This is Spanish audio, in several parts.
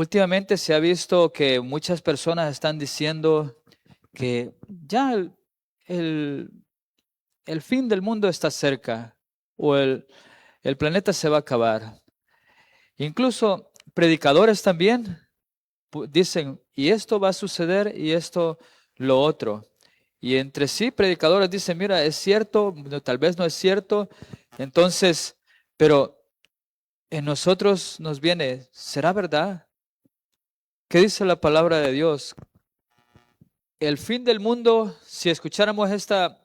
últimamente se ha visto que muchas personas están diciendo que ya el- el fin del mundo está cerca o el planeta se va a acabar. Incluso predicadores también dicen, y esto va a suceder y esto lo otro. Y entre sí, predicadores dicen, mira, es cierto, no, tal vez no es cierto. Entonces, pero en nosotros nos viene, ¿será verdad? ¿Qué dice la palabra de Dios? El fin del mundo, si escucháramos esta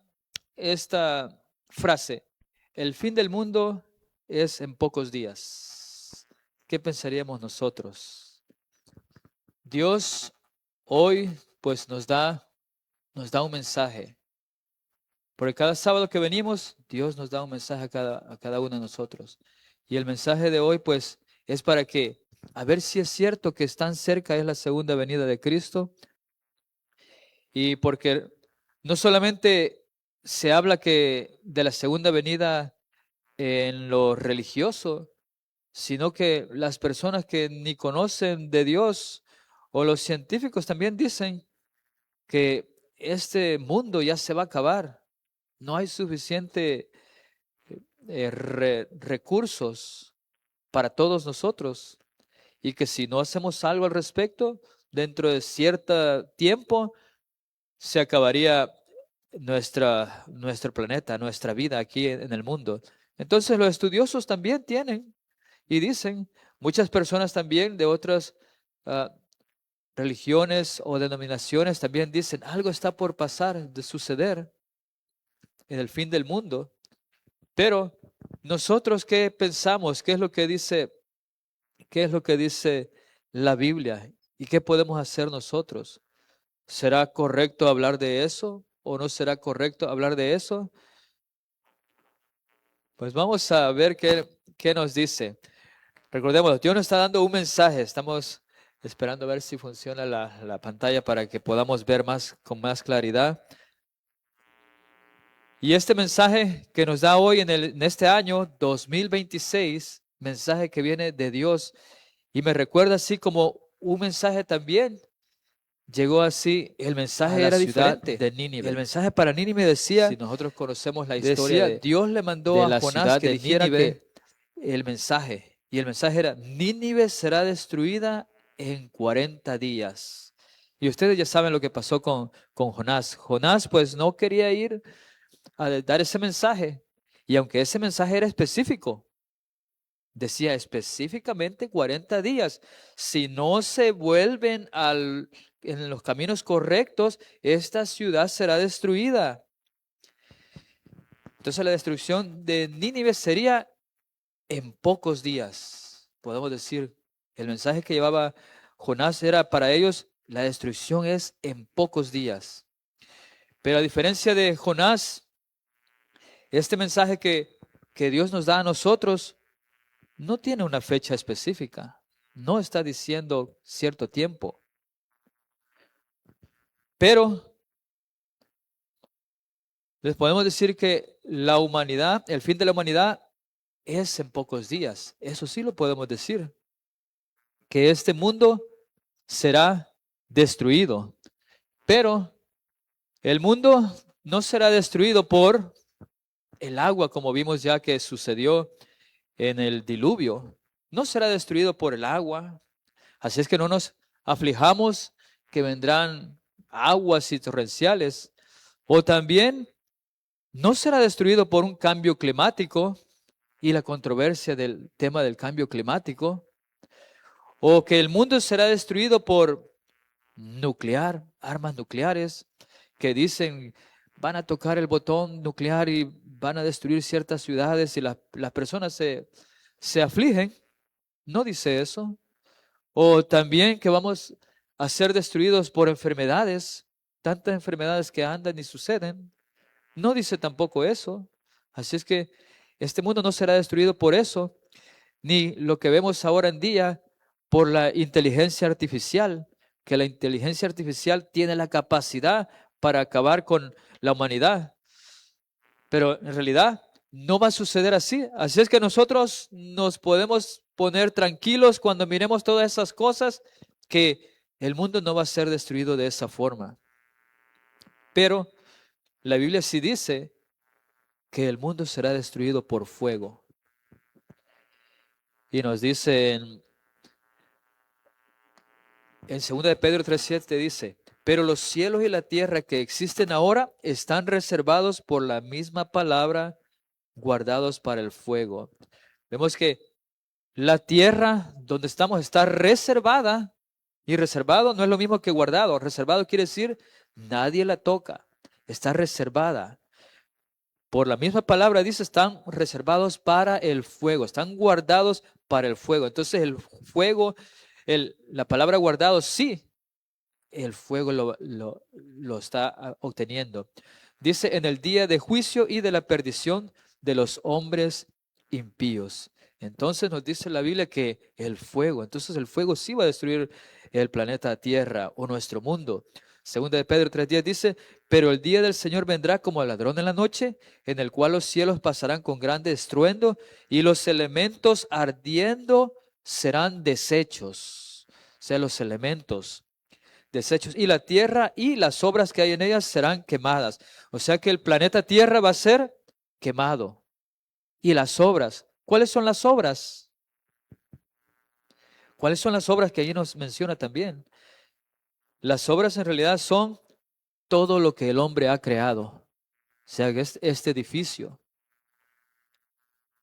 frase, el fin del mundo es en pocos días. ¿Qué pensaríamos nosotros? Dios hoy pues nos da un mensaje. Porque cada sábado que venimos, Dios nos da un mensaje a cada uno de nosotros. Y el mensaje de hoy pues es para que, a ver si es cierto que tan cerca es la segunda venida de Cristo. Y porque no solamente se habla que de la segunda venida en lo religioso, sino que las personas que ni conocen de Dios o los científicos también dicen que este mundo ya se va a acabar. No hay suficiente recursos para todos nosotros y que si no hacemos algo al respecto, dentro de cierto tiempo se acabaría nuestro planeta, nuestra vida aquí en el mundo. Entonces los estudiosos también tienen y dicen, muchas personas también de otras ah, religiones o denominaciones también dicen, algo está por pasar, de suceder en el fin del mundo. Pero nosotros, ¿qué pensamos? ¿Qué es lo que dice la Biblia? ¿Y qué podemos hacer nosotros? ¿Será correcto hablar de eso o no será correcto hablar de eso? Pues vamos a ver qué nos dice. Recordemos, Dios nos está dando un mensaje. Estamos esperando a ver si funciona la pantalla para que podamos ver con más claridad. Y este mensaje que nos da hoy en este año 2026, mensaje que viene de Dios, y me recuerda así como un mensaje también. Llegó así, el a mensaje la era ciudad diferente. de El Nínive. mensaje para Nínive Si decía, nosotros conocemos la historia Dios le mandó de a la Jonás ciudad que de dijera Nínive, que el mensaje, y el mensaje era, Nínive será destruida en 40 días. Y ustedes ya saben lo que pasó con Jonás. Jonás pues no quería ir a dar ese mensaje. Y aunque ese mensaje era específico, decía específicamente 40 días. Si no se vuelven en los caminos correctos, esta ciudad será destruida. Entonces la destrucción de Nínive sería en pocos días. Podemos decir, el mensaje que llevaba Jonás era para ellos, la destrucción es en pocos días. Pero a diferencia de Jonás, este mensaje que Dios nos da a nosotros no tiene una fecha específica. No está diciendo cierto tiempo. Pero les podemos decir que la humanidad, el fin de la humanidad es en pocos días. Eso sí lo podemos decir. Que este mundo será destruido. Pero el mundo no será destruido por el agua, como vimos ya que sucedió en el diluvio. No será destruido por el agua. Así es que no nos aflijamos que vendrán aguas y torrenciales. O también no será destruido por un cambio climático y la controversia del tema del cambio climático. O que el mundo será destruido por armas nucleares, que dicen van a tocar el botón nuclear y van a destruir ciertas ciudades y las personas se afligen. No dice eso. O también que vamos a ser destruidos por enfermedades, tantas enfermedades que andan y suceden. No dice tampoco eso. Así es que este mundo no será destruido por eso, ni lo que vemos ahora en día por la inteligencia artificial, que la inteligencia artificial tiene la capacidad para acabar con la humanidad. Pero en realidad no va a suceder así. Así es que nosotros nos podemos poner tranquilos cuando miremos todas esas cosas, que el mundo no va a ser destruido de esa forma. Pero la Biblia sí dice que el mundo será destruido por fuego. Y nos dice en 2 de Pedro 3:7 dice, pero los cielos y la tierra que existen ahora están reservados por la misma palabra, guardados para el fuego. Vemos que la tierra donde estamos está reservada, y reservado no es lo mismo que guardado. Reservado quiere decir nadie la toca, está reservada. Por la misma palabra dice, están reservados para el fuego, están guardados para el fuego. Entonces el fuego, la palabra guardado, sí, el fuego lo está obteniendo. Dice, en el día de juicio y de la perdición de los hombres impíos. Entonces nos dice la Biblia que entonces el fuego sí va a destruir el planeta Tierra o nuestro mundo. Segunda de Pedro 3:10 dice, pero el día del Señor vendrá como ladrón en la noche, en el cual los cielos pasarán con grande estruendo y los elementos ardiendo serán deshechos. O sea, los elementos desechos, y la tierra y las obras que hay en ellas serán quemadas. O sea que el planeta Tierra va a ser quemado. Y las obras, ¿cuáles son las obras? ¿Cuáles son las obras que allí nos menciona también? Las obras en realidad son todo lo que el hombre ha creado. O sea, este edificio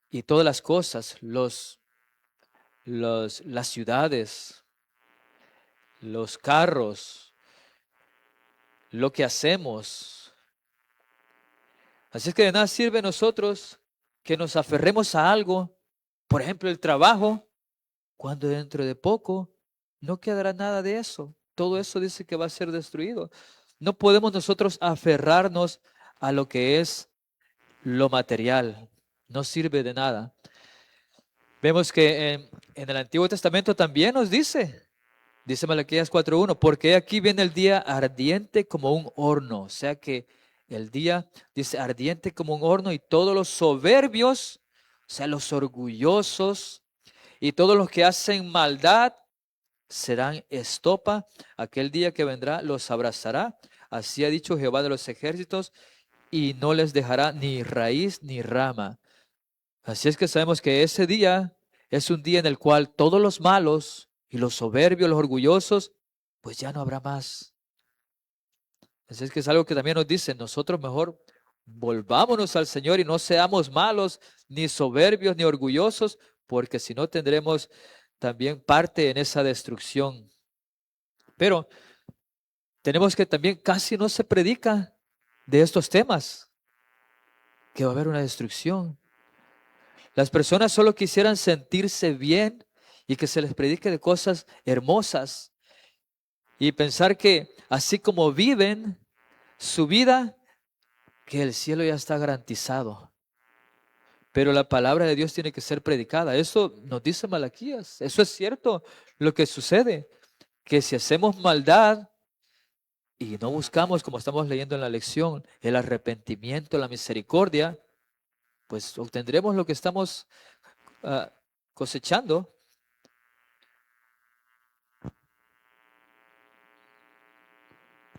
y todas las cosas, las ciudades, los carros, lo que hacemos. Así es que de nada sirve a nosotros que nos aferremos a algo, por ejemplo el trabajo, cuando dentro de poco no quedará nada de eso. Todo eso dice que va a ser destruido. No podemos nosotros aferrarnos a lo que es lo material. No sirve de nada. Vemos que en el Antiguo Testamento también nos dice Malaquías 4:1, porque aquí viene el día ardiente como un horno. O sea que el día dice ardiente como un horno, y todos los soberbios, o sea, los orgullosos y todos los que hacen maldad serán estopa. Aquel día que vendrá los abrazará. Así ha dicho Jehová de los ejércitos, y no les dejará ni raíz ni rama. Así es que sabemos que ese día es un día en el cual todos los malos y los soberbios, los orgullosos, pues ya no habrá más. Así es que es algo que también nos dice, nosotros mejor volvámonos al Señor y no seamos malos, ni soberbios, ni orgullosos, porque si no tendremos también parte en esa destrucción. Pero tenemos que también, casi no se predica de estos temas, que va a haber una destrucción. Las personas solo quisieran sentirse bien y que se les predique de cosas hermosas y pensar que así como viven su vida, que el cielo ya está garantizado. Pero la palabra de Dios tiene que ser predicada. Eso nos dice Malaquías. Eso es cierto. Lo que sucede, que si hacemos maldad y no buscamos, como estamos leyendo en la lección, el arrepentimiento, la misericordia, pues obtendremos lo que estamos cosechando.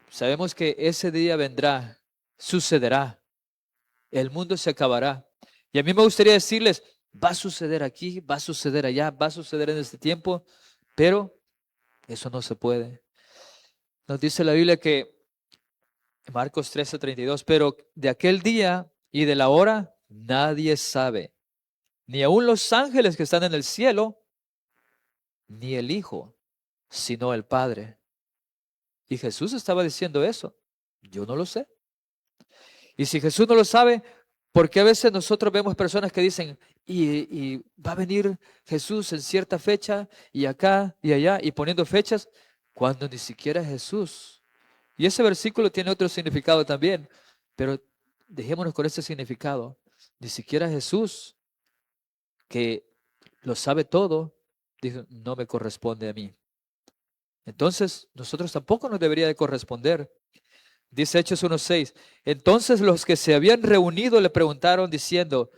Sabemos que ese día vendrá, sucederá, el mundo se acabará. Y a mí me gustaría decirles, va a suceder aquí, va a suceder allá, va a suceder en este tiempo, pero eso no se puede. Nos dice la Biblia que, Marcos 13:32, pero de aquel día y de la hora nadie sabe, ni aun los ángeles que están en el cielo, ni el Hijo, sino el Padre. Y Jesús estaba diciendo eso. Yo no lo sé. Y si Jesús no lo sabe, ¿por qué a veces nosotros vemos personas que dicen, y va a venir Jesús en cierta fecha, y acá y allá, y poniendo fechas, cuando ni siquiera Jesús? Y ese versículo tiene otro significado también, pero dejémonos con ese significado. Ni siquiera Jesús, que lo sabe todo, dijo, no me corresponde a mí. Entonces, nosotros tampoco nos debería de corresponder. Dice Hechos 1:6. Entonces los que se habían reunido le preguntaron diciendo,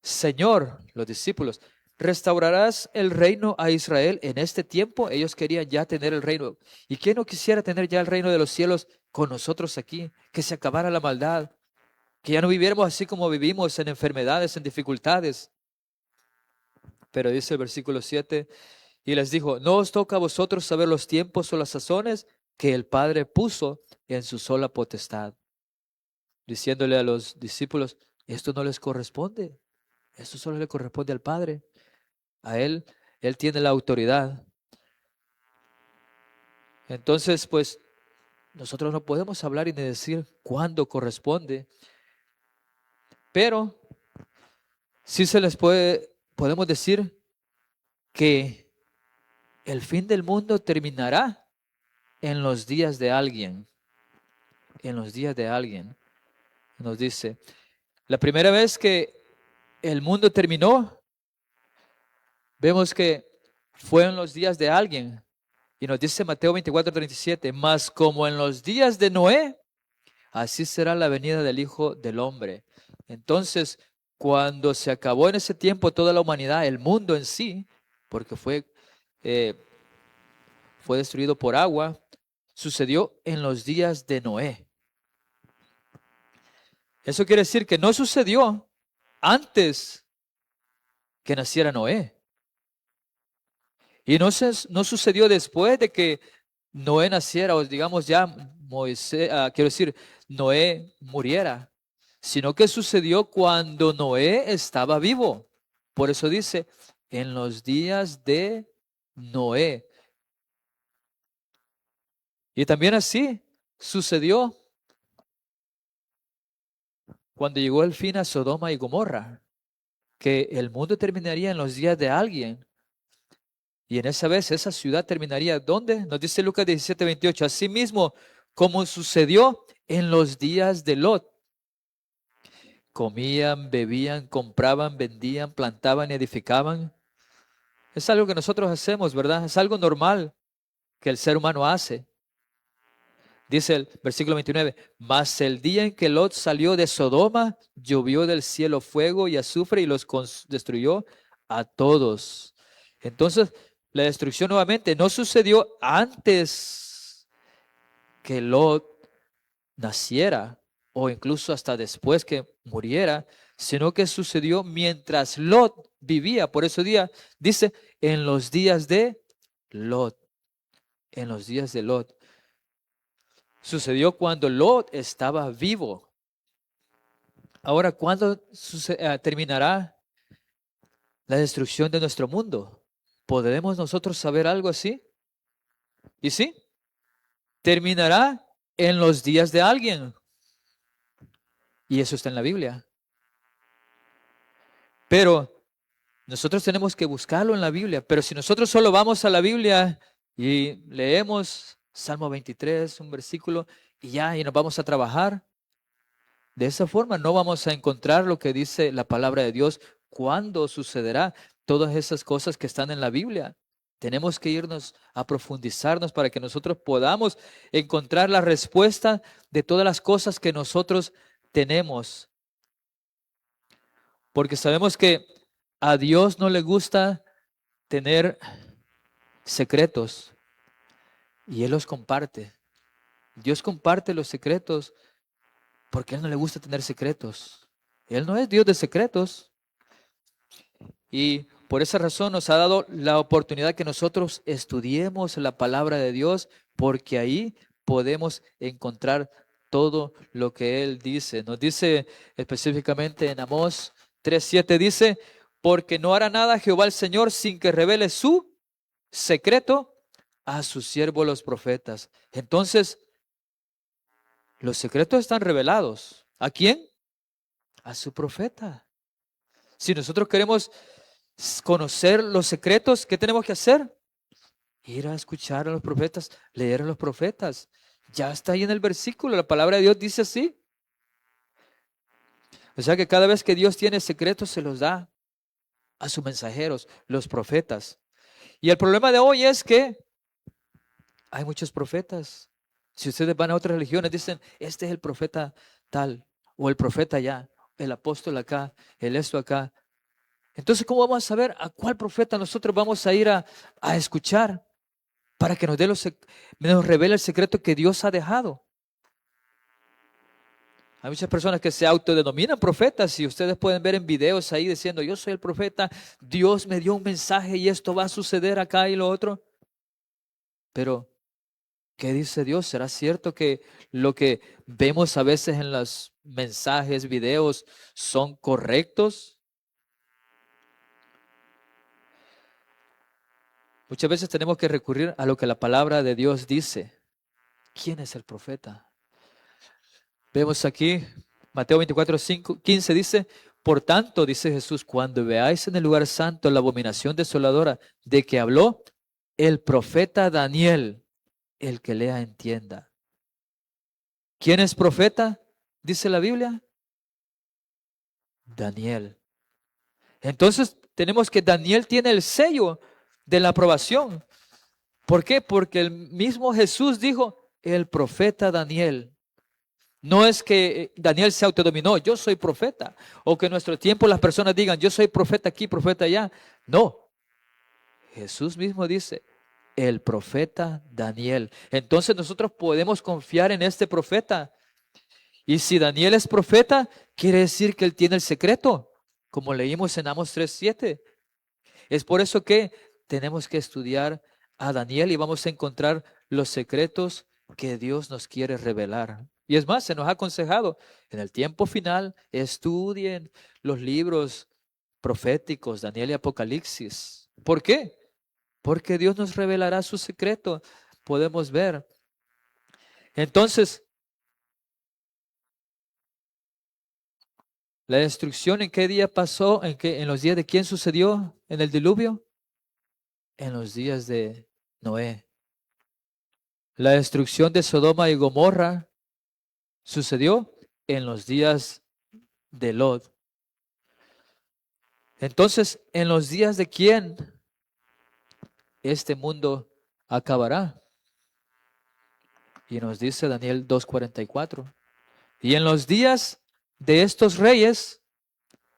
Señor, los discípulos, ¿Restaurarás el reino a Israel en este tiempo? Ellos querían ya tener el reino. ¿Y quién no quisiera tener ya el reino de los cielos con nosotros aquí? Que se acabara la maldad, que ya no viviéramos así como vivimos, en enfermedades, en dificultades. Pero dice el versículo 7, y les dijo, no os toca a vosotros saber los tiempos o las sazones que el Padre puso en su sola potestad. Diciéndole a los discípulos, esto no les corresponde, esto solo le corresponde al Padre. A Él tiene la autoridad. Entonces, pues, nosotros no podemos hablar y ni decir cuándo corresponde, pero sí podemos decir que el fin del mundo terminará en los días de alguien, en los días de alguien. Nos dice, la primera vez que el mundo terminó, vemos que fue en los días de alguien. Y nos dice Mateo 24:37, mas como en los días de Noé, así será la venida del Hijo del Hombre. Entonces, cuando se acabó en ese tiempo toda la humanidad, el mundo en sí, porque eh, fue destruido por agua, sucedió en los días de Noé. Eso quiere decir que no sucedió antes que naciera Noé. Y no sucedió después de que Noé naciera, o digamos ya Moisés, quiero decir, Noé muriera, sino que sucedió cuando Noé estaba vivo. Por eso dice, en los días de Noé. Y también así sucedió cuando llegó el fin a Sodoma y Gomorra, que el mundo terminaría en los días de alguien. Y en esa vez esa ciudad terminaría, ¿dónde? Nos dice Lucas 17:28, asimismo como sucedió en los días de Lot. Comían, bebían, compraban, vendían, plantaban y edificaban. Es algo que nosotros hacemos, ¿verdad? Es algo normal que el ser humano hace. Dice el versículo 29, mas el día en que Lot salió de Sodoma, llovió del cielo fuego y azufre y los destruyó a todos. Entonces, la destrucción nuevamente no sucedió antes que Lot naciera o incluso hasta después que muriera, sino que sucedió mientras Lot vivía. Por eso dice, en los días de Lot, en los días de Lot. Sucedió cuando Lot estaba vivo. Ahora, ¿cuándo terminará la destrucción de nuestro mundo? ¿Podremos nosotros saber algo así? ¿Y sí? Terminará en los días de alguien. Y eso está en la Biblia. Pero nosotros tenemos que buscarlo en la Biblia. Pero si nosotros solo vamos a la Biblia y leemos Salmo 23, un versículo, y nos vamos a trabajar, de esa forma no vamos a encontrar lo que dice la palabra de Dios, cuándo sucederá todas esas cosas que están en la Biblia. Tenemos que irnos a profundizarnos para que nosotros podamos encontrar la respuesta de todas las cosas que nosotros tenemos. Porque sabemos que a Dios no le gusta tener secretos y Él los comparte. Dios comparte los secretos porque a Él no le gusta tener secretos. Él no es Dios de secretos. Y por esa razón nos ha dado la oportunidad que nosotros estudiemos la palabra de Dios, porque ahí podemos encontrar todo lo que Él dice. Nos dice específicamente en Amós 3:7, dice, porque no hará nada Jehová el Señor sin que revele su secreto a sus siervos los profetas. Entonces, los secretos están revelados. ¿A quién? A su profeta. Si nosotros queremos conocer los secretos, ¿qué tenemos que hacer? Ir a escuchar a los profetas, leer a los profetas. Ya está ahí en el versículo, la palabra de Dios dice así. O sea que cada vez que Dios tiene secretos, se los da a sus mensajeros, los profetas. Y el problema de hoy es que hay muchos profetas. Si ustedes van a otras religiones, dicen, este es el profeta tal, o el profeta allá, el apóstol acá, el esto acá. Entonces, ¿cómo vamos a saber a cuál profeta nosotros vamos a ir a escuchar para que nos revele el secreto que Dios ha dejado? Hay muchas personas que se autodenominan profetas y ustedes pueden ver en videos ahí diciendo, yo soy el profeta, Dios me dio un mensaje y esto va a suceder acá y lo otro. Pero, ¿qué dice Dios? ¿Será cierto que lo que vemos a veces en los mensajes, videos, son correctos? Muchas veces tenemos que recurrir a lo que la palabra de Dios dice. ¿Quién es el profeta? Vemos aquí, Mateo 24, 15 dice, por tanto, dice Jesús, cuando veáis en el lugar santo la abominación desoladora de que habló el profeta Daniel, el que lea entienda. ¿Quién es profeta? Dice la Biblia. Daniel. Entonces tenemos que Daniel tiene el sello de la aprobación. ¿Por qué? Porque el mismo Jesús dijo, el profeta Daniel. No es que Daniel se autodominó, yo soy profeta, o que en nuestro tiempo las personas digan, yo soy profeta aquí, profeta allá. No, Jesús mismo dice, el profeta Daniel. Entonces nosotros podemos confiar en este profeta. Y si Daniel es profeta, quiere decir que él tiene el secreto, como leímos en Amos 3:7. Es por eso que tenemos que estudiar a Daniel y vamos a encontrar los secretos que Dios nos quiere revelar. Y es más, se nos ha aconsejado, en el tiempo final, estudien los libros proféticos, Daniel y Apocalipsis. ¿Por qué? Porque Dios nos revelará su secreto, podemos ver. Entonces, la destrucción, ¿en qué día pasó? ¿En los días de quién sucedió? ¿En el diluvio? En los días de Noé. La destrucción de Sodoma y Gomorra sucedió en los días de Lot. Entonces, ¿en los días de quién este mundo acabará? Y nos dice Daniel 2:44. Y en los días de estos reyes,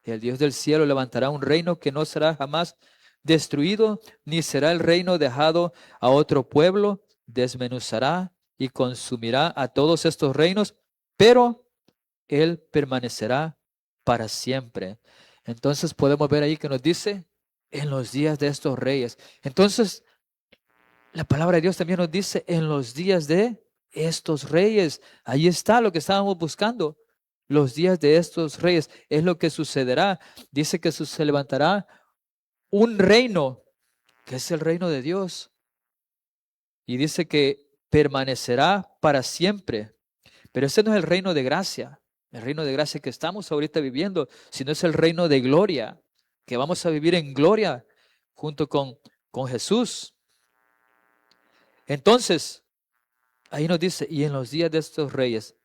el Dios del cielo levantará un reino que no será jamás destruido, ni será el reino dejado a otro pueblo, desmenuzará y consumirá a todos estos reinos, pero él permanecerá para siempre. Entonces podemos ver ahí que nos dice, en los días de estos reyes. Entonces, la palabra de Dios también nos dice, en los días de estos reyes. Ahí está lo que estábamos buscando. Los días de estos reyes es lo que sucederá. Dice que se levantará un reino, que es el reino de Dios. Y dice que permanecerá para siempre. Pero ese no es el reino de gracia, el reino de gracia que estamos ahorita viviendo, sino es el reino de gloria, que vamos a vivir en gloria junto con Jesús. Entonces, ahí nos dice, y en los días de estos reyes,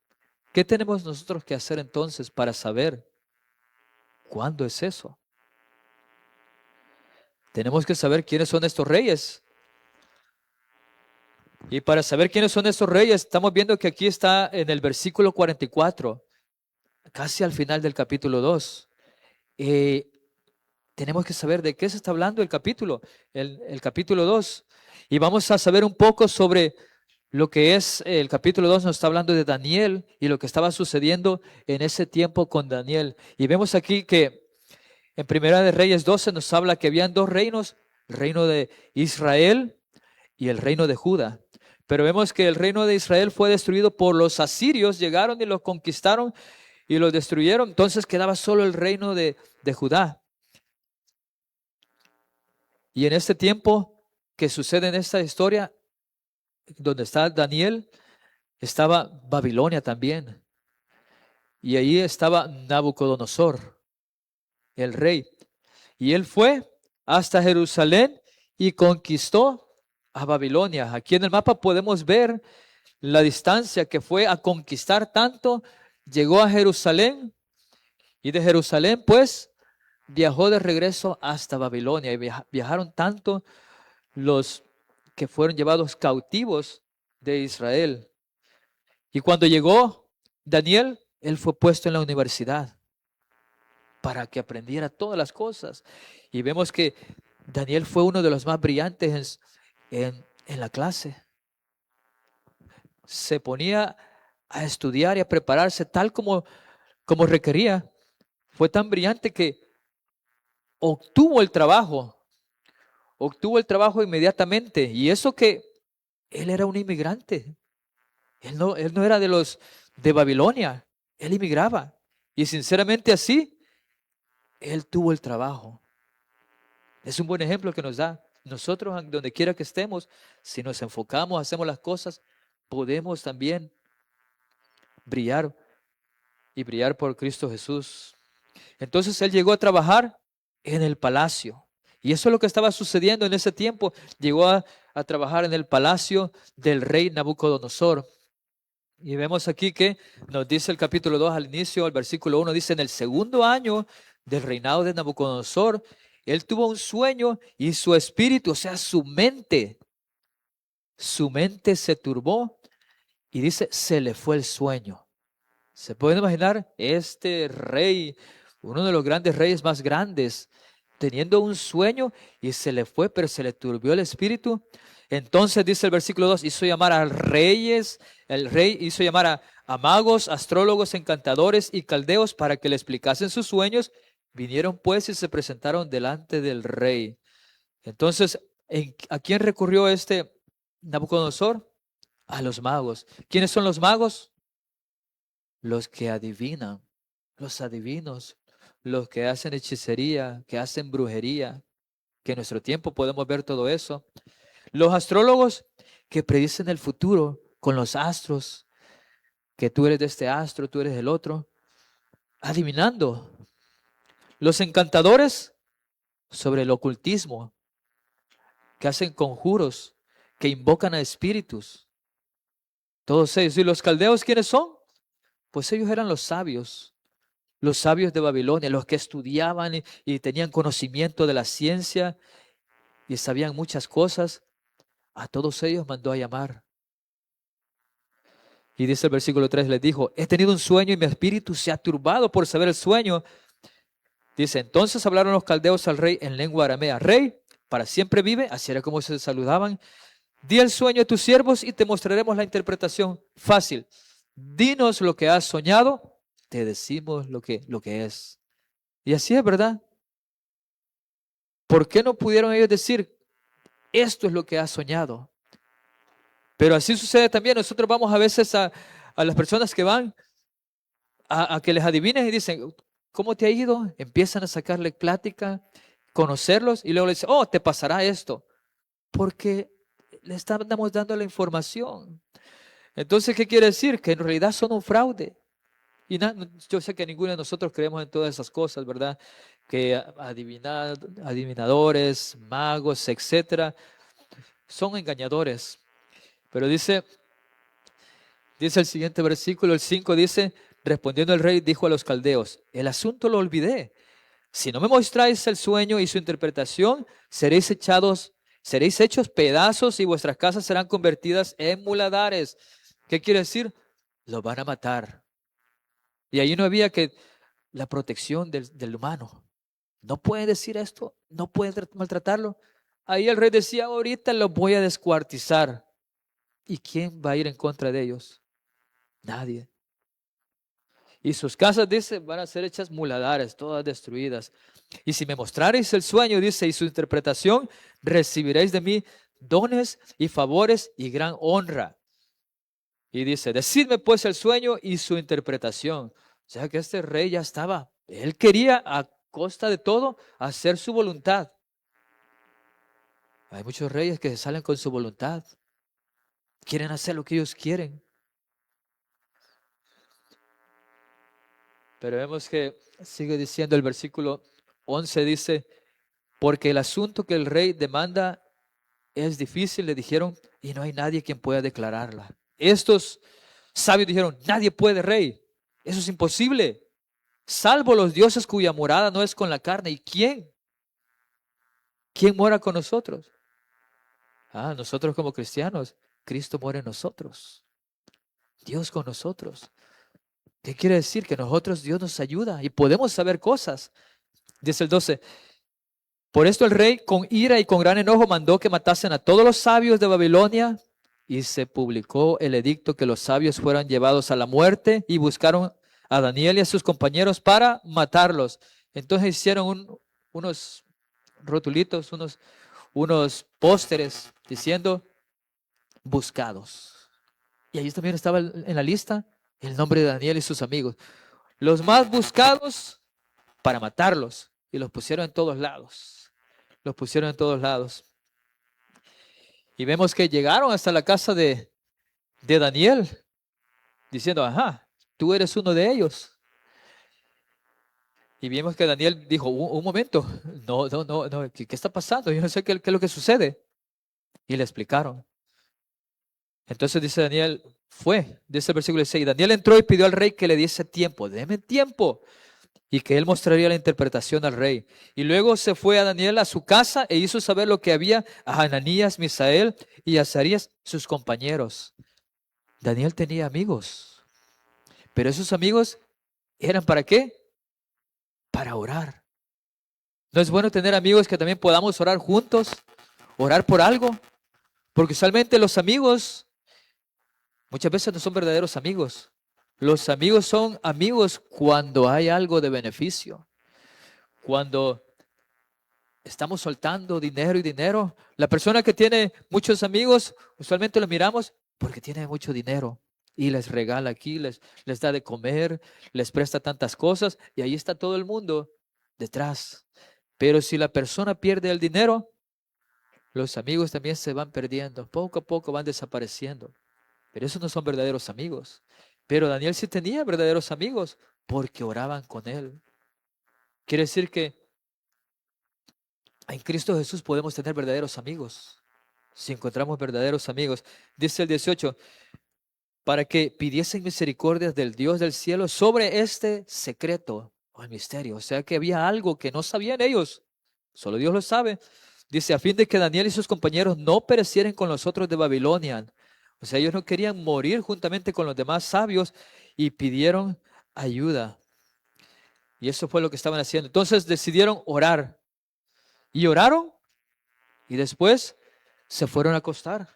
¿qué tenemos nosotros que hacer entonces para saber cuándo es eso? Tenemos que saber quiénes son estos reyes. Y para saber quiénes son estos reyes, estamos viendo que aquí está en el versículo 44, casi al final del capítulo 2. Tenemos que saber de qué se está hablando el capítulo, el capítulo 2. Y vamos a saber un poco sobre lo que es el capítulo 2. Nos está hablando de Daniel y lo que estaba sucediendo en ese tiempo con Daniel. Y vemos aquí que en Primera de Reyes 12 nos habla que habían dos reinos, el reino de Israel y el reino de Judá. Pero vemos que el reino de Israel fue destruido por los asirios, llegaron y los conquistaron y los destruyeron. Entonces quedaba solo el reino de Judá. Y en este tiempo que sucede en esta historia, donde está Daniel, estaba Babilonia también. Y ahí estaba Nabucodonosor, el rey. Y él fue hasta Jerusalén y conquistó a Babilonia. Aquí en el mapa podemos ver la distancia que fue a conquistar tanto. Llegó a Jerusalén y de Jerusalén pues viajó de regreso hasta Babilonia. Y viajaron tanto los que fueron llevados cautivos de Israel. Y cuando llegó Daniel, él fue puesto en la universidad. para que aprendiera todas las cosas. Y vemos que Daniel fue uno de los más brillantes en la clase. Se ponía a estudiar y a prepararse tal como requería. Fue tan brillante que obtuvo el trabajo. Obtuvo el trabajo inmediatamente. Y eso que él era un inmigrante. Él no era de los de Babilonia. Él inmigraba. Y sinceramente así, él tuvo el trabajo. Es un buen ejemplo que nos da. Nosotros, donde quiera que estemos, si nos enfocamos, hacemos las cosas, podemos también brillar y brillar por Cristo Jesús. Entonces él llegó a trabajar en el palacio. Y eso es lo que estaba sucediendo en ese tiempo. Llegó a trabajar en el palacio del rey Nabucodonosor. Y vemos aquí que nos dice el capítulo 2 al inicio, el versículo 1 dice, en el segundo año del reinado de Nabucodonosor, él tuvo un sueño y su espíritu, o sea, su mente se turbó y dice, se le fue el sueño. ¿Se pueden imaginar este rey, uno de los grandes reyes más grandes, teniendo un sueño y se le fue, pero se le turbió el espíritu? Entonces dice el versículo 2, hizo llamar a reyes, el rey hizo llamar a magos, astrólogos, encantadores y caldeos para que le explicasen sus sueños. Vinieron pues y se presentaron delante del rey. Entonces, ¿a quién recurrió este Nabucodonosor? A los magos. ¿Quiénes son los magos? Los que adivinan, los adivinos, los que hacen hechicería, que hacen brujería, que en nuestro tiempo podemos ver todo eso. Los astrólogos que predicen el futuro con los astros, que tú eres de este astro, tú eres del otro, adivinando. Los encantadores sobre el ocultismo, que hacen conjuros, que invocan a espíritus. Todos ellos. ¿Y los caldeos quiénes son? Pues ellos eran los sabios de Babilonia, los que estudiaban y tenían conocimiento de la ciencia y sabían muchas cosas. A todos ellos mandó a llamar. Y dice el versículo 3, les dijo, he tenido un sueño y mi espíritu se ha turbado por saber el sueño. Dice, entonces hablaron los caldeos al rey en lengua aramea. Rey, para siempre vive, así era como se saludaban. Di el sueño a tus siervos y te mostraremos la interpretación fácil. Dinos lo que has soñado, te decimos lo que es. Y así es, ¿verdad? ¿Por qué no pudieron ellos decir, esto es lo que has soñado? Pero así sucede también. Nosotros vamos a veces a las personas que van a que les adivinen y dicen, ¿cómo te ha ido? Empiezan a sacarle plática, conocerlos y luego le dicen, oh, te pasará esto. Porque le estamos dando la información. Entonces, ¿qué quiere decir? Que en realidad son un fraude. Y yo sé que ninguno de nosotros creemos en todas esas cosas, ¿verdad? Que adivinadores, magos, etcétera, son engañadores. Pero dice el siguiente versículo, el 5 dice, respondiendo el rey, dijo a los caldeos, el asunto lo olvidé. Si no me mostráis el sueño y su interpretación, seréis hechos pedazos y vuestras casas serán convertidas en muladares. ¿Qué quiere decir? Los van a matar. Y ahí no había que la protección del humano. No pueden decir esto, no pueden maltratarlo. Ahí el rey decía, ahorita los voy a descuartizar. ¿Y quién va a ir en contra de ellos? Nadie. Y sus casas, dice, van a ser hechas muladares, todas destruidas. Y si me mostrareis el sueño, dice, y su interpretación, recibiréis de mí dones y favores y gran honra. Y dice, decidme pues el sueño y su interpretación. O sea que este rey ya estaba, él quería a costa de todo hacer su voluntad. Hay muchos reyes que se salen con su voluntad. Quieren hacer lo que ellos quieren. Pero vemos que sigue diciendo el versículo 11, dice, porque el asunto que el rey demanda es difícil, le dijeron, y no hay nadie quien pueda declararla. Estos sabios dijeron, nadie puede, rey. Eso es imposible. Salvo los dioses cuya morada no es con la carne. ¿Y quién? ¿Quién mora con nosotros? Nosotros como cristianos, Cristo mora en nosotros. Dios con nosotros. ¿Qué quiere decir? Que nosotros Dios nos ayuda y podemos saber cosas. Dice el 12. Por esto el rey con ira y con gran enojo mandó que matasen a todos los sabios de Babilonia y se publicó el edicto que los sabios fueran llevados a la muerte y buscaron a Daniel y a sus compañeros para matarlos. Entonces hicieron unos rotulitos, unos pósteres diciendo buscados. Y ahí también estaba en la lista el nombre de Daniel y sus amigos. Los más buscados para matarlos. Y los pusieron en todos lados. Los pusieron en todos lados. Y vemos que llegaron hasta la casa de Daniel, diciendo, ajá, tú eres uno de ellos. Y vimos que Daniel dijo, un momento, no, ¿qué está pasando? Yo no sé qué es lo que sucede. Y le explicaron. Entonces dice Daniel, dice el versículo 16, Daniel entró y pidió al rey que le diese tiempo, déme tiempo, y que él mostraría la interpretación al rey. Y luego se fue a Daniel a su casa e hizo saber lo que había a Ananías, Misael y Azarías, sus compañeros. Daniel tenía amigos, pero esos amigos eran ¿para qué? Para orar. ¿No es bueno tener amigos que también podamos orar juntos? Orar por algo. Porque usualmente los amigos muchas veces no son verdaderos amigos. Los amigos son amigos cuando hay algo de beneficio. Cuando estamos soltando dinero y dinero. La persona que tiene muchos amigos, usualmente lo miramos porque tiene mucho dinero. Y les regala aquí, les da de comer, les presta tantas cosas. Y ahí está todo el mundo detrás. Pero si la persona pierde el dinero, los amigos también se van perdiendo. Poco a poco van desapareciendo. Pero esos no son verdaderos amigos. Pero Daniel sí tenía verdaderos amigos porque oraban con él. Quiere decir que en Cristo Jesús podemos tener verdaderos amigos. Si encontramos verdaderos amigos. Dice el 18, para que pidiesen misericordias del Dios del cielo sobre este secreto o el misterio. O sea que había algo que no sabían ellos. Solo Dios lo sabe. Dice, a fin de que Daniel y sus compañeros no perecieran con los otros de Babilonia. O sea, ellos no querían morir juntamente con los demás sabios y pidieron ayuda. Y eso fue lo que estaban haciendo. Entonces decidieron orar. Y oraron y después se fueron a acostar.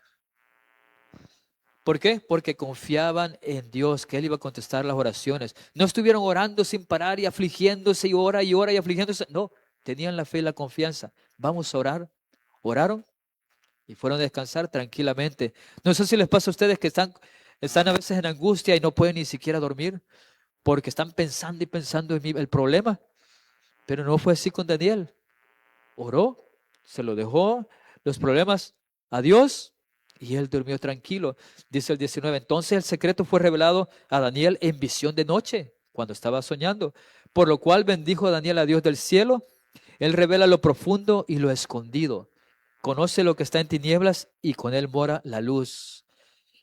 ¿Por qué? Porque confiaban en Dios, que Él iba a contestar las oraciones. No estuvieron orando sin parar y afligiéndose y ora y afligiéndose. No, tenían la fe y la confianza. Vamos a orar. Oraron y fueron a descansar tranquilamente. No sé si les pasa a ustedes que están a veces en angustia y no pueden ni siquiera dormir porque están pensando y pensando en el problema. Pero no fue así con Daniel. Oró, se lo dejó los problemas a Dios y él durmió tranquilo. Dice el 19, entonces el secreto fue revelado a Daniel en visión de noche, cuando estaba soñando, por lo cual bendijo a Daniel a Dios del cielo. Él revela lo profundo y lo escondido. Conoce lo que está en tinieblas y con él mora la luz.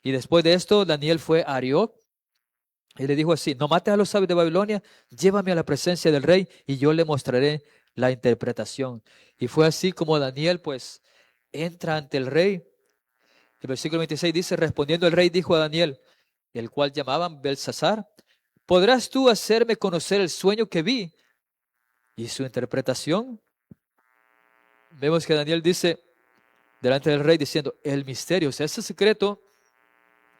Y después de esto, Daniel fue a Arioc y le dijo así, no mates a los sabios de Babilonia, llévame a la presencia del rey y yo le mostraré la interpretación. Y fue así como Daniel pues entra ante el rey. El versículo 26 dice, respondiendo el rey dijo a Daniel, el cual llamaban Belsasar, ¿podrás tú hacerme conocer el sueño que vi y su interpretación? Vemos que Daniel dice delante del rey diciendo, el misterio, o sea, ese secreto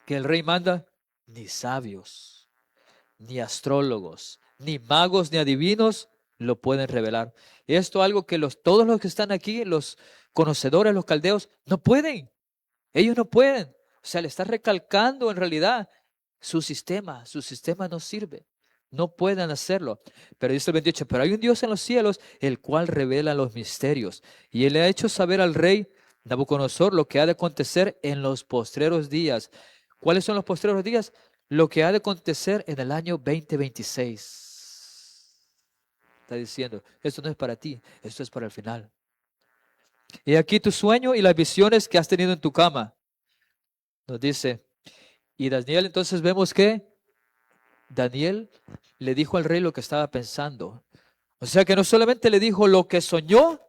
que el rey manda, ni sabios, ni astrólogos, ni magos, ni adivinos lo pueden revelar. Esto es algo que todos los que están aquí, los conocedores, los caldeos, no pueden. Ellos no pueden. O sea, le está recalcando en realidad su sistema no sirve. No pueden hacerlo. Pero dice el 28, pero hay un Dios en los cielos, el cual revela los misterios. Y él le ha hecho saber al rey Nabucodonosor lo que ha de acontecer en los postreros días. ¿Cuáles son los postreros días? Lo que ha de acontecer en el año 2026. Está diciendo, esto no es para ti, esto es para el final. Y aquí tu sueño y las visiones que has tenido en tu cama. Nos dice, y Daniel, entonces vemos que Daniel le dijo al rey lo que estaba pensando. O sea que no solamente le dijo lo que soñó,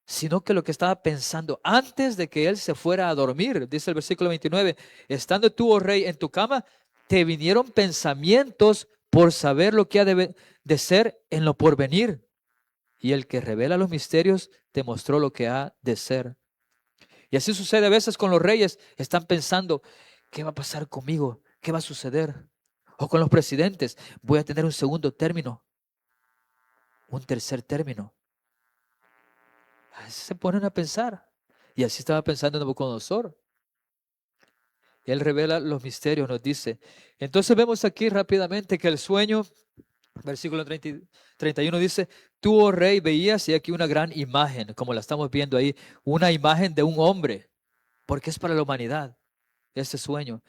sino que lo que estaba pensando antes de que él se fuera a dormir. Dice el versículo 29, estando tú, oh rey, en tu cama, te vinieron pensamientos por saber lo que ha de ser en lo porvenir. Y el que revela los misterios te mostró lo que ha de ser. Y así sucede a veces con los reyes. Están pensando, ¿qué va a pasar conmigo? ¿Qué va a suceder? O con los presidentes, voy a tener un segundo término, un tercer término. Así se ponen a pensar. Y así estaba pensando Nabucodonosor. Él revela los misterios, nos dice. Entonces vemos aquí rápidamente que el sueño, versículo 31 dice, tú, oh rey, veías y aquí una gran imagen, como la estamos viendo ahí, una imagen de un hombre, porque es para la humanidad este sueño,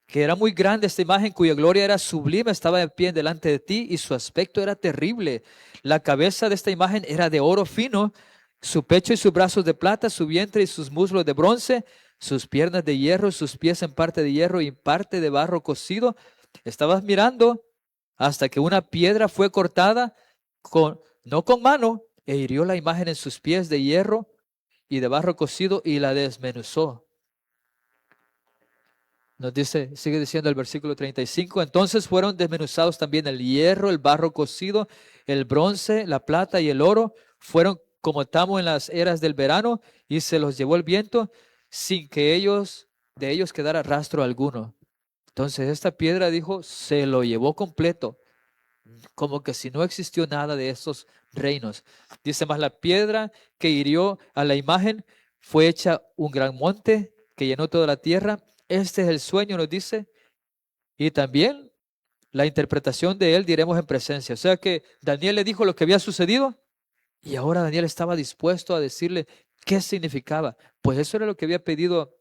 que era muy grande esta imagen cuya gloria era sublime, estaba de pie delante de ti y su aspecto era terrible. La cabeza de esta imagen era de oro fino, su pecho y sus brazos de plata, su vientre y sus muslos de bronce, sus piernas de hierro, sus pies en parte de hierro y en parte de barro cocido. Estabas mirando hasta que una piedra fue cortada, no con mano, e hirió la imagen en sus pies de hierro y de barro cocido y la desmenuzó. Nos dice, sigue diciendo el versículo 35, entonces fueron desmenuzados también el hierro, el barro cocido, el bronce, la plata y el oro, fueron como tamo en las eras del verano y se los llevó el viento sin que de ellos quedara rastro alguno. Entonces esta piedra, dijo, se lo llevó completo, como que si no existió nada de esos reinos. Dice más, la piedra que hirió a la imagen fue hecha un gran monte que llenó toda la tierra. Este es el sueño, nos dice, y también la interpretación de él diremos en presencia. O sea que Daniel le dijo lo que había sucedido y ahora Daniel estaba dispuesto a decirle qué significaba. Pues eso era lo que había pedido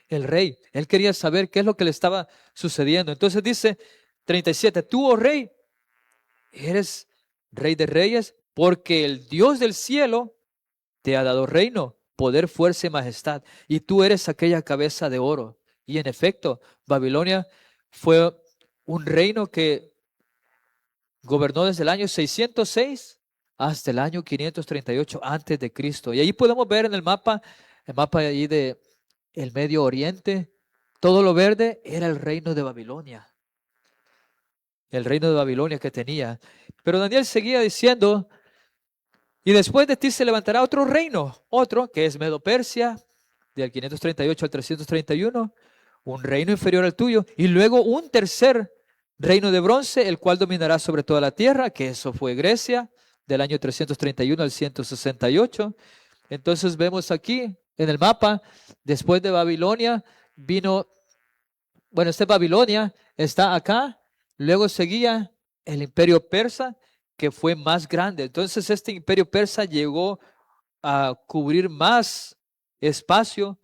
el rey. Él quería saber qué es lo que le estaba sucediendo. Entonces dice 37, tú, oh rey, eres rey de reyes porque el Dios del cielo te ha dado reino, poder, fuerza y majestad. Y tú eres aquella cabeza de oro. Y en efecto, Babilonia fue un reino que gobernó desde el año 606 hasta el año 538 antes de Cristo. Y ahí podemos ver en el mapa ahí de el Medio Oriente, todo lo verde era el reino de Babilonia. El reino de Babilonia que tenía. Pero Daniel seguía diciendo, y después de ti se levantará otro reino, otro que es Medo-Persia, del 538 al 331, un reino inferior al tuyo, y luego un tercer reino de bronce, el cual dominará sobre toda la tierra, que eso fue Grecia, del año 331 al 168. Entonces vemos aquí en el mapa, después de Babilonia, vino, bueno, Babilonia está acá, luego seguía el imperio persa, que fue más grande. Entonces este imperio persa llegó a cubrir más espacio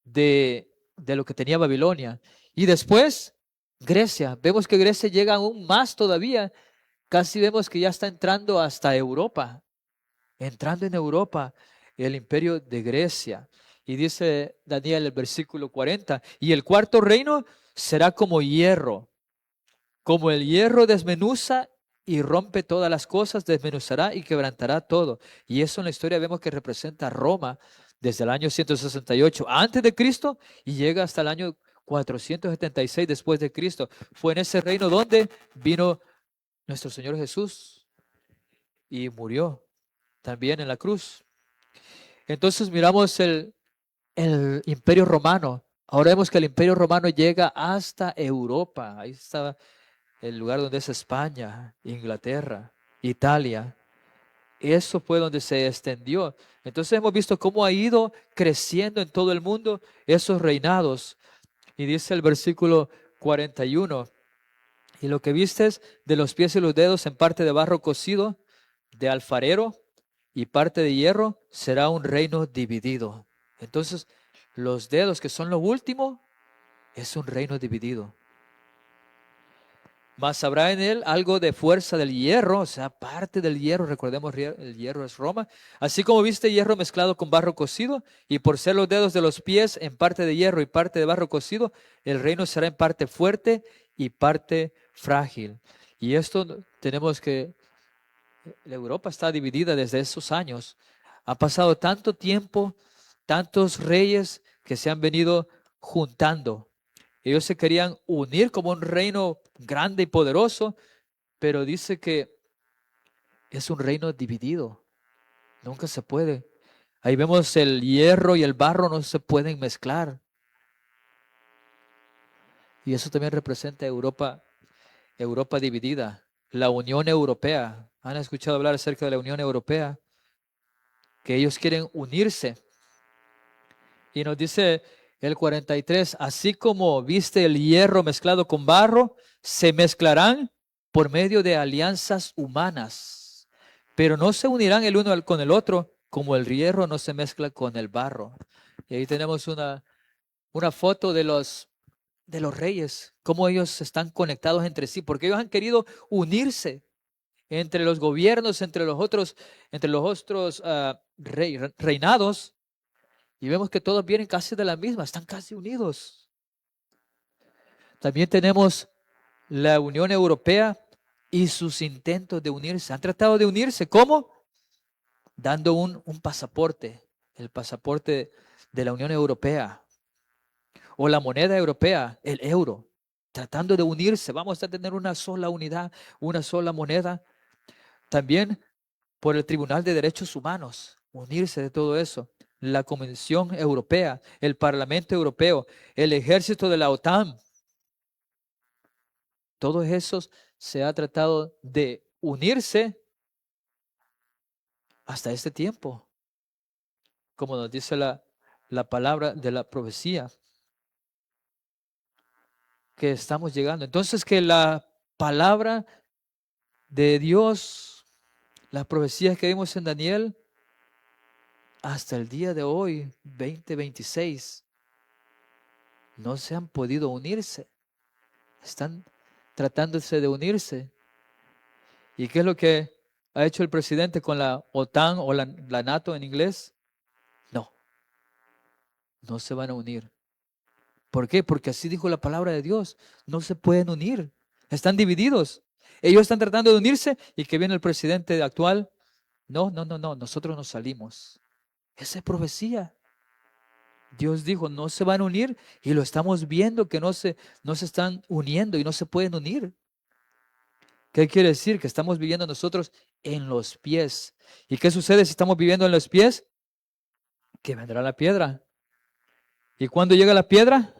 de lo que tenía Babilonia. Y después Grecia, vemos que Grecia llega aún más todavía, casi vemos que ya está entrando hasta Europa, entrando en Europa el imperio de Grecia. Y dice Daniel el versículo 40, y el cuarto reino será como el hierro desmenuza y rompe todas las cosas, desmenuzará y quebrantará todo. Y eso en la historia vemos que representa a Roma desde el año 168 antes de Cristo y llega hasta el año 476 después de Cristo. Fue en ese reino donde vino nuestro Señor Jesús y murió también en la cruz. Entonces miramos el imperio romano. Ahora vemos que el imperio romano llega hasta Europa. Ahí estaba el lugar donde es España, Inglaterra, Italia. Eso fue donde se extendió. Entonces hemos visto cómo ha ido creciendo en todo el mundo esos reinados. Y dice el versículo 41, y lo que vistes de los pies y los dedos en parte de barro cocido, de alfarero y parte de hierro, será un reino dividido. Entonces, los dedos que son lo último, es un reino dividido. Mas habrá en él algo de fuerza del hierro, o sea, parte del hierro, recordemos, el hierro es Roma, así como viste hierro mezclado con barro cocido, y por ser los dedos de los pies en parte de hierro y parte de barro cocido, el reino será en parte fuerte y parte frágil. Y esto tenemos que, la Europa está dividida desde esos años, ha pasado tanto tiempo, tantos reyes que se han venido juntando. Ellos se querían unir como un reino grande y poderoso, pero dice que es un reino dividido. Nunca se puede. Ahí vemos el hierro y el barro no se pueden mezclar. Y eso también representa Europa, Europa dividida. La Unión Europea. ¿Han escuchado hablar acerca de la Unión Europea? Que ellos quieren unirse. Y nos dice el 43, así como viste el hierro mezclado con barro, se mezclarán por medio de alianzas humanas, pero no se unirán el uno con el otro, como el hierro no se mezcla con el barro. Y ahí tenemos una foto de los reyes, cómo ellos están conectados entre sí, porque ellos han querido unirse entre los gobiernos, entre los otros reinados. Y vemos que todos vienen casi de la misma, están casi unidos. También tenemos la Unión Europea y sus intentos de unirse. Han tratado de unirse. ¿Cómo? Dando un pasaporte, el pasaporte de la Unión Europea o la moneda europea, el euro. Tratando de unirse. Vamos a tener una sola unidad, una sola moneda. También por el Tribunal de Derechos Humanos, unirse de todo eso. La Convención Europea, el Parlamento Europeo, el ejército de la OTAN. Todos esos se ha tratado de unirse hasta este tiempo, como nos dice la palabra de la profecía, que estamos llegando. Entonces que la palabra de Dios, las profecías que vimos en Daniel, hasta el día de hoy, 2026, no se han podido unirse. Están tratándose de unirse. ¿Y qué es lo que ha hecho el presidente con la OTAN o la NATO en inglés? No, no se van a unir. ¿Por qué? Porque así dijo la palabra de Dios. No se pueden unir. Están divididos. Ellos están tratando de unirse y que viene el presidente actual. No, no, no, no. Nosotros nos salimos. Esa es profecía. Dios dijo, no se van a unir y lo estamos viendo que no se están uniendo y no se pueden unir. ¿Qué quiere decir? Que estamos viviendo nosotros en los pies. ¿Y qué sucede si estamos viviendo en los pies? Que vendrá la piedra. ¿Y cuando llega la piedra?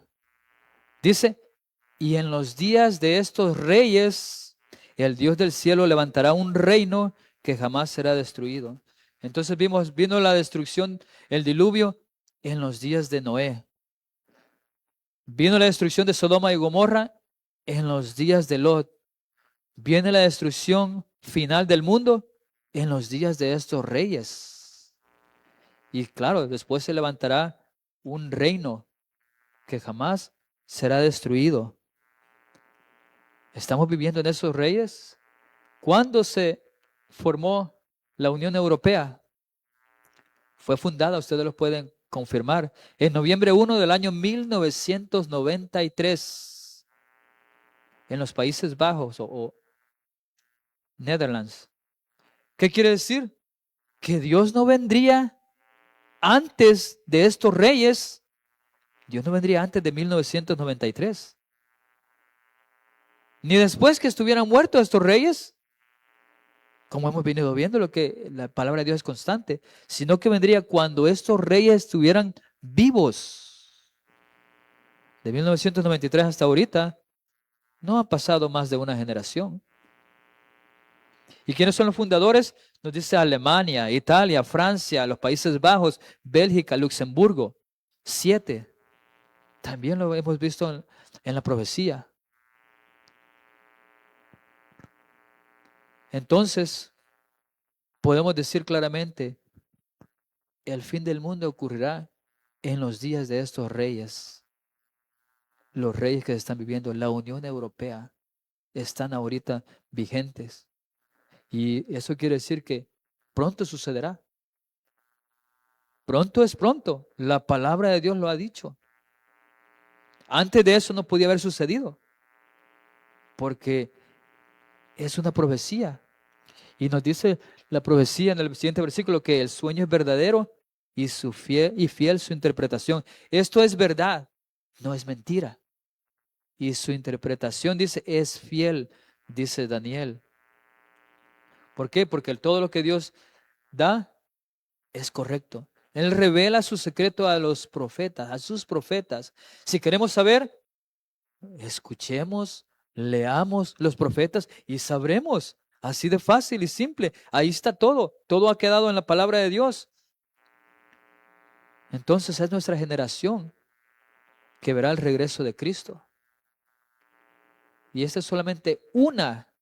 Dice, y en los días de estos reyes, el Dios del cielo levantará un reino que jamás será destruido. Entonces vino la destrucción, el diluvio, en los días de Noé. Vino la destrucción de Sodoma y Gomorra en los días de Lot. Viene la destrucción final del mundo en los días de estos reyes. Y claro, después se levantará un reino que jamás será destruido. ¿Estamos viviendo en esos reyes? ¿Cuándo se formó la Unión Europea? Fue fundada, ustedes lo pueden confirmar, en noviembre 1 del año 1993 en los Países Bajos o Netherlands. ¿Qué quiere decir? Que Dios no vendría antes de estos reyes. Dios no vendría antes de 1993. Ni después que estuvieran muertos estos reyes, como hemos venido viendo, lo que la palabra de Dios es constante, sino que vendría cuando estos reyes estuvieran vivos. De 1993 hasta ahorita, no ha pasado más de una generación. ¿Y quiénes son los fundadores? Nos dice Alemania, Italia, Francia, los Países Bajos, Bélgica, Luxemburgo. 7. También lo hemos visto en la profecía. Entonces, podemos decir claramente, el fin del mundo ocurrirá en los días de estos reyes. Los reyes que están viviendo la Unión Europea están ahorita vigentes. Y eso quiere decir que pronto sucederá. Pronto es pronto. La palabra de Dios lo ha dicho. Antes de eso no podía haber sucedido. Porque es una profecía. Y nos dice la profecía en el siguiente versículo que el sueño es verdadero y fiel su interpretación. Esto es verdad, no es mentira. y su interpretación, dice, es fiel, dice Daniel. ¿Por qué? Porque todo lo que Dios da es correcto. Él revela su secreto a los profetas, a sus profetas. Si queremos saber, escuchemos, leamos los profetas y sabremos. Así de fácil y simple. Ahí está todo. Todo ha quedado en la palabra de Dios. Entonces es nuestra generación que verá el regreso de Cristo. Y esta es solamente una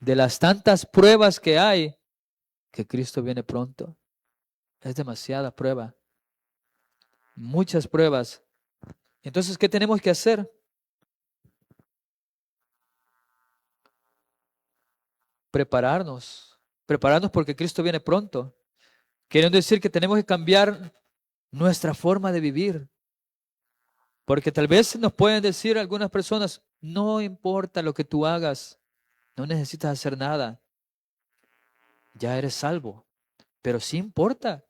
de las tantas pruebas que hay que Cristo viene pronto. Es demasiada prueba. Muchas pruebas. Entonces, ¿qué tenemos que hacer? Prepararnos. Prepararnos porque Cristo viene pronto. Queriendo decir que tenemos que cambiar nuestra forma de vivir. Porque tal vez nos pueden decir algunas personas, no importa lo que tú hagas, no necesitas hacer nada, ya eres salvo. Pero sí importan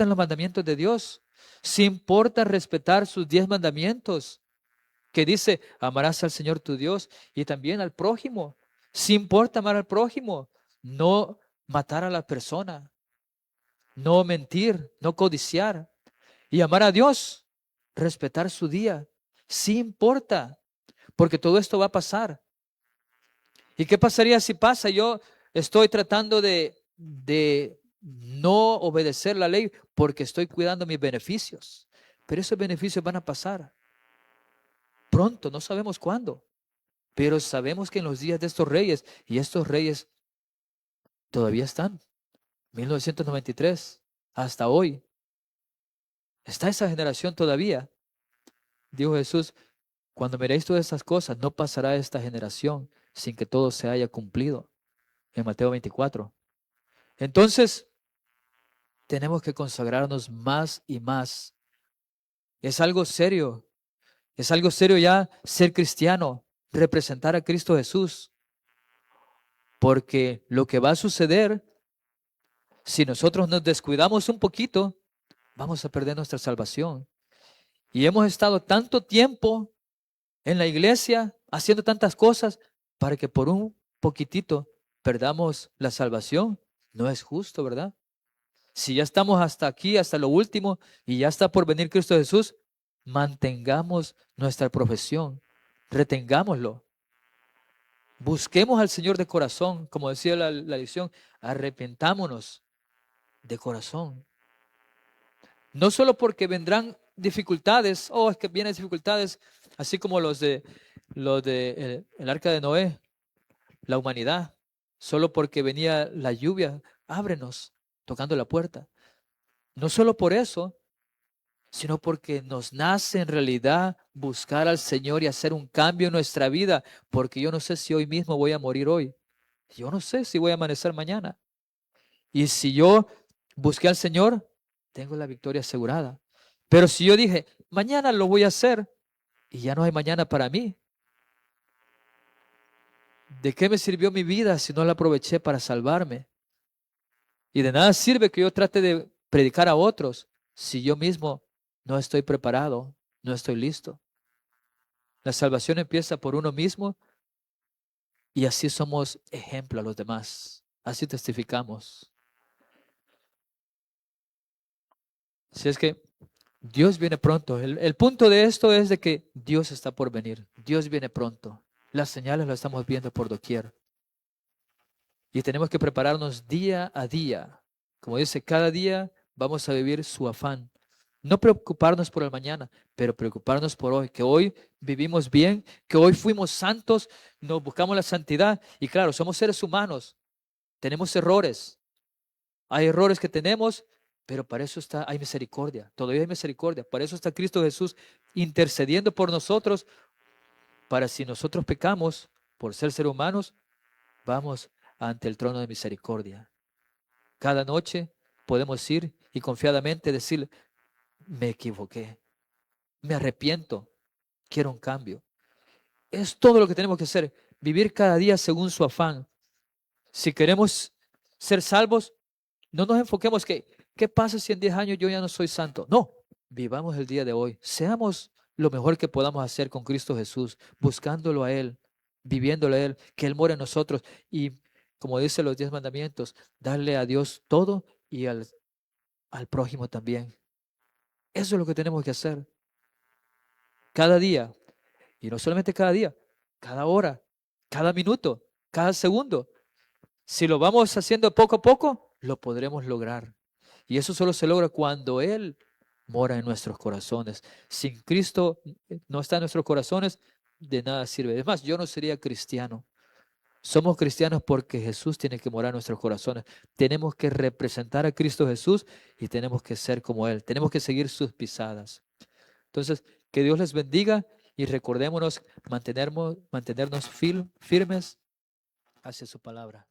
los mandamientos de Dios, sí importa respetar sus 10 mandamientos, que dice, amarás al Señor tu Dios y también al prójimo. Sí importa amar al prójimo, no matar a la persona, no mentir, no codiciar y amar a Dios, respetar su día. Sí importa, porque todo esto va a pasar. ¿Y qué pasaría si pasa? Yo estoy tratando de no obedecer la ley porque estoy cuidando mis beneficios. Pero esos beneficios van a pasar pronto, no sabemos cuándo. Pero sabemos que en los días de estos reyes, y estos reyes todavía están, 1993, hasta hoy, está esa generación todavía. Dijo Jesús, cuando miréis todas estas cosas, no pasará esta generación sin que todo se haya cumplido. En Mateo 24. Entonces, tenemos que consagrarnos más y más. Es algo serio ya ser cristiano, representar a Cristo Jesús, porque lo que va a suceder, si nosotros nos descuidamos un poquito, vamos a perder nuestra salvación. Y hemos estado tanto tiempo en la iglesia haciendo tantas cosas para que por un poquitito perdamos la salvación. No es justo, ¿verdad? Si ya estamos hasta aquí, hasta lo último, y ya está por venir Cristo Jesús, mantengamos nuestra profesión, retengámoslo. Busquemos al Señor de corazón, como decía la lección, arrepentámonos de corazón. No solo porque vendrán dificultades, es que vienen dificultades, así como los de el arca de Noé, la humanidad, solo porque venía la lluvia, ábrenos, tocando la puerta. No solo por eso, sino porque nos nace en realidad buscar al Señor y hacer un cambio en nuestra vida, porque yo no sé si hoy mismo voy a morir hoy. Yo no sé si voy a amanecer mañana. Y si yo busqué al Señor, tengo la victoria asegurada. Pero si yo dije, mañana lo voy a hacer y ya no hay mañana para mí, ¿de qué me sirvió mi vida si no la aproveché para salvarme? Y de nada sirve que yo trate de predicar a otros si yo mismo no estoy preparado, no estoy listo. La salvación empieza por uno mismo y así somos ejemplo a los demás. Así testificamos. Si es que Dios viene pronto. El punto de esto es de que Dios está por venir. Dios viene pronto. Las señales las estamos viendo por doquier. Y tenemos que prepararnos día a día. Como dice, cada día vamos a vivir su afán. No preocuparnos por el mañana, pero preocuparnos por hoy. Que hoy vivimos bien, que hoy fuimos santos, nos buscamos la santidad. Y claro, somos seres humanos, tenemos errores. Hay errores que tenemos, pero para eso hay misericordia. Todavía hay misericordia. Para eso está Cristo Jesús intercediendo por nosotros, para si nosotros pecamos por ser humanos, vamos ante el trono de misericordia. Cada noche podemos ir y confiadamente decir, me equivoqué, me arrepiento, quiero un cambio. Es todo lo que tenemos que hacer, vivir cada día según su afán. Si queremos ser salvos, no nos enfoquemos que, ¿qué pasa si en 10 años yo ya no soy santo? No, vivamos el día de hoy, seamos lo mejor que podamos hacer con Cristo Jesús, buscándolo a Él, viviéndolo a Él, que Él mora en nosotros y, como dice los 10 mandamientos, darle a Dios todo y al prójimo también. Eso es lo que tenemos que hacer cada día. Y no solamente cada día, cada hora, cada minuto, cada segundo. Si lo vamos haciendo poco a poco, lo podremos lograr. Y eso solo se logra cuando Él mora en nuestros corazones. Sin Cristo no está en nuestros corazones, de nada sirve. Es más, yo no sería cristiano. Somos cristianos porque Jesús tiene que morar en nuestros corazones. Tenemos que representar a Cristo Jesús y tenemos que ser como Él. Tenemos que seguir sus pisadas. Entonces, que Dios les bendiga y recordémonos mantenernos firmes hacia su palabra.